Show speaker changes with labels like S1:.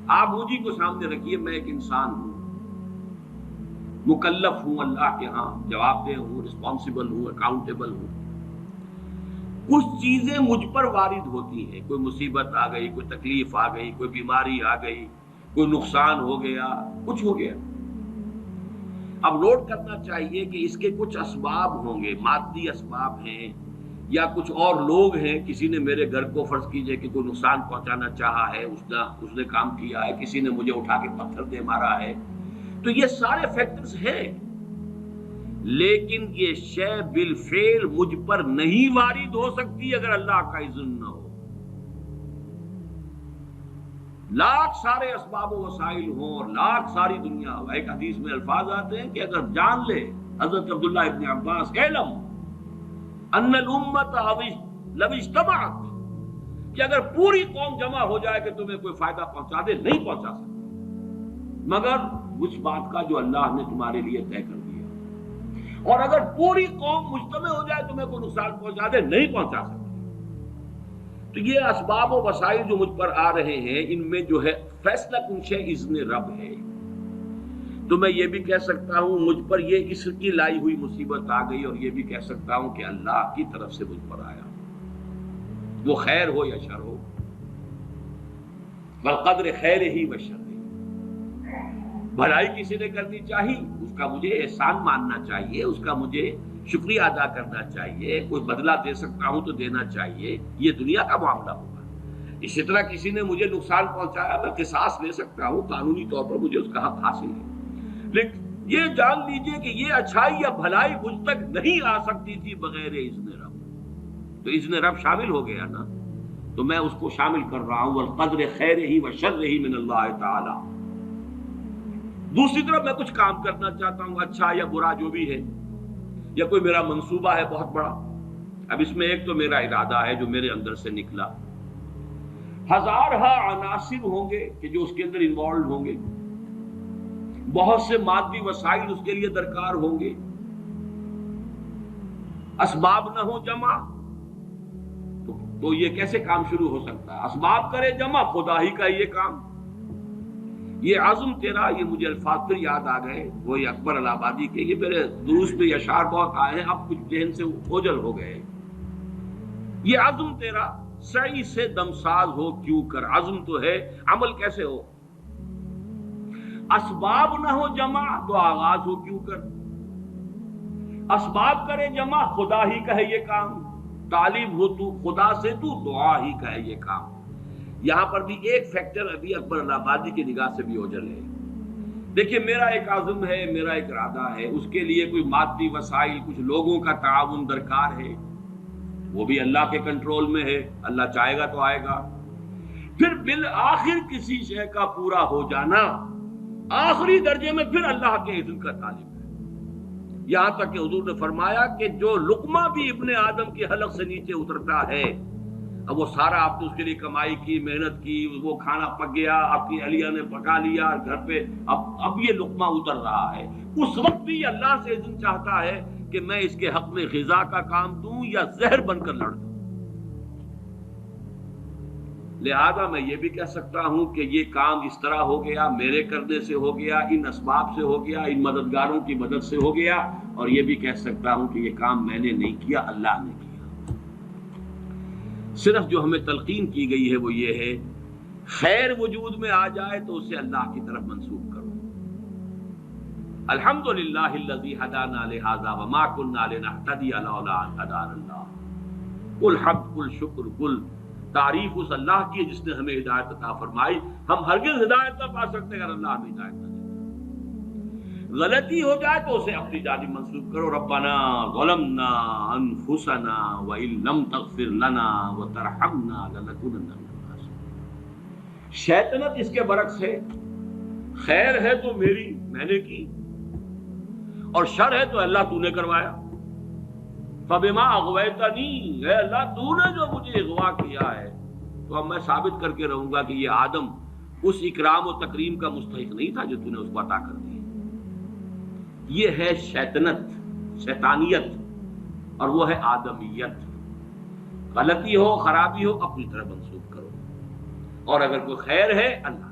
S1: آپ مجھے کو سامنے رکھیے، میں ایک انسان ہوں، مکلف ہوں اللہ کے ہاں، جواب دہ ہوں، رسپانسبل ہوں، اکاؤنٹیبل ہوں۔ کچھ چیزیں مجھ پر وارد ہوتی ہیں، کوئی مصیبت آ گئی، کوئی تکلیف آ گئی، کوئی بیماری آ گئی، کوئی نقصان ہو گیا، کچھ ہو گیا۔ اب نوٹ کرنا چاہیے کہ اس کے کچھ اسباب ہوں گے، مادی اسباب ہیں یا کچھ اور لوگ ہیں، کسی نے میرے گھر کو فرض کیجئے کہ کوئی نقصان پہنچانا چاہا ہے، اس نے کام کیا ہے، کسی نے مجھے اٹھا کے پتھر دے مارا ہے، تو یہ سارے فیکٹرز ہیں، لیکن یہ شے بالفعل مجھ پر نہیں وارد ہو سکتی اگر اللہ کا اذن نہ ہو۔ لاکھ سارے اسباب و وسائل ہوں اور لاکھ ساری دنیا ہو، ایک حدیث میں الفاظ آتے ہیں کہ اگر جان لے حضرت عبداللہ ابن عباس، اعلم ان الامت لو اجتمعت، کہ اگر پوری قوم جمع ہو جائے کہ تمہیں کوئی فائدہ پہنچا دے، نہیں پہنچا سکتی مگر اس بات کا جو اللہ نے تمہارے لیے طے کر دیا، اور اگر پوری قوم مجتمع ہو جائے تمہیں کوئی نقصان پہنچا دے، نہیں پہنچا سکتی۔ تو یہ اسباب و وسائل جو مجھ پر آ رہے ہیں، ان میں جو ہے فیصلہ کنشے اذن رب ہے۔ تو میں یہ بھی کہہ سکتا ہوں مجھ پر یہ اس کی لائی ہوئی مصیبت آ گئی، اور یہ بھی کہہ سکتا ہوں کہ اللہ کی طرف سے مجھ پر آیا، وہ خیر ہو یا شر ہو، والقدر خیر ہی و شر ہی۔ بھلائی کسی نے کرنی چاہیے، اس کا مجھے احسان ماننا چاہیے، اس کا مجھے شکریہ ادا کرنا چاہیے، کوئی بدلہ دے سکتا ہوں تو دینا چاہیے، یہ دنیا کا معاملہ ہوگا۔ اسی طرح کسی نے مجھے نقصان پہنچایا، میں قصاص لے سکتا ہوں، قانونی طور پر مجھے اس کا حق حاصل ہے، لیکن یہ جان لیجئے کہ یہ اچھائی یا بھلائی مجھ تک نہیں آ سکتی تھی بغیر اذن رب۔ تو اذن رب شامل ہو گیا نا، تو میں اس کو شامل کر رہا ہوں، والقدر خیر ہی و شر ہی من اللہ تعالی۔ دوسری طرف میں کچھ کام کرنا چاہتا ہوں، اچھا یا برا جو بھی ہے، یا کوئی میرا منصوبہ ہے بہت بڑا، اب اس میں ایک تو میرا ارادہ ہے جو میرے اندر سے نکلا، ہزارہا عناصر ہوں گے کہ جو اس کے اندر انوالوڈ ہوں گے، بہت سے مادی وسائل اس کے لیے درکار ہوں گے، اسباب نہ ہو جمع تو یہ کیسے کام شروع ہو سکتا ہے؟ اسباب کرے جمع، خدا ہی کا یہ کام، یہ عزم تیرا، یہ مجھے الفاظ پھر یاد آ گئے وہی اکبر الہ آبادی کے، یہ میرے دروس میں اشعار بہت آئے ہیں، اب کچھ ذہن سے اوجل ہو گئے۔ یہ عزم تیرا سعی سے دمساز ہو کیوں کر، عزم تو ہے، عمل کیسے ہو؟ اسباب نہ ہو جمع تو آغاز ہو کیوں کر، اسباب کرے جمع، خدا ہی کا ہے یہ کام، طالب ہو تو خدا سے، تو دعا ہی کا ہے یہ کام۔ یہاں پر بھی ایک فیکٹر ابھی اکبر الہ آبادی کی نگاہ سے بھی اوجل ہے۔ دیکھیے میرا ایک عزم ہے، میرا ایک ارادہ ہے، اس کے لیے کوئی مادی وسائل، کچھ لوگوں کا تعاون درکار ہے، وہ بھی اللہ کے کنٹرول میں ہے، اللہ چاہے گا تو آئے گا۔ پھر بالآخر کسی شے کا پورا ہو جانا، آخری درجے میں پھر اللہ کے اذن کا طالب ہے۔ یہاں تک کہ حضور نے فرمایا کہ جو لقمہ بھی ابن آدم کی حلق سے نیچے اترتا ہے، اب وہ سارا آپ نے اس کے لیے کمائی کی، محنت کی، وہ کھانا پک گیا، آپ کی اہلیہ نے پکا لیا گھر پہ، اب یہ لقمہ اتر رہا ہے، اس وقت بھی اللہ سے اذن چاہتا ہے کہ میں اس کے حق میں غذا کا کام دوں یا زہر بن کر لڑ دوں۔ لہذا میں یہ بھی کہہ سکتا ہوں کہ یہ کام اس طرح ہو گیا، میرے کرنے سے ہو گیا، ان اسباب سے ہو گیا، ان مددگاروں کی مدد سے ہو گیا، اور یہ بھی کہہ سکتا ہوں کہ یہ کام میں نے نہیں کیا، اللہ نے کیا۔ صرف جو ہمیں تلقین کی گئی ہے وہ یہ ہے، خیر وجود میں آ جائے تو اسے اللہ کی طرف منسوب کرو۔ الحمدللہ الذی ہدانا لہذا وما کنا لنہتدی لولا ان ہدانا اللہ، قل حمد، قل شکر، قل تعریف اس اللہ کی جس نے ہمیں ہدایت عطا فرمائی، ہم ہرگز ہدایت نہ پا سکتے اگر اللہ ہمیں ہدایت نہ دے۔ غلطی ہو جائے تو اسے اپنی جانب منسوب کرو، ربنا ظلمنا انفسنا وان لم تغفر لنا وترحمنا لنکونن من الخاسرین۔ شیطنت اس کے برعکس ہے، خیر ہے تو میری، میں نے کی، اور شر ہے تو اللہ تو نے کروایا۔ فبما اغویتنی، اے اللہ تو نے جو مجھے اغوا کیا ہے، تو اب میں ثابت کر کے رہوں گا کہ یہ آدم اس اکرام و تکریم کا مستحق نہیں تھا جو تو نے اس کو عطا کر دی۔ یہ ہے شیطنت، شیطانیت، اور وہ ہے آدمیت۔ غلطی ہو، خرابی ہو، اپنی طرف منسوب کرو، اور اگر کوئی خیر ہے اللہ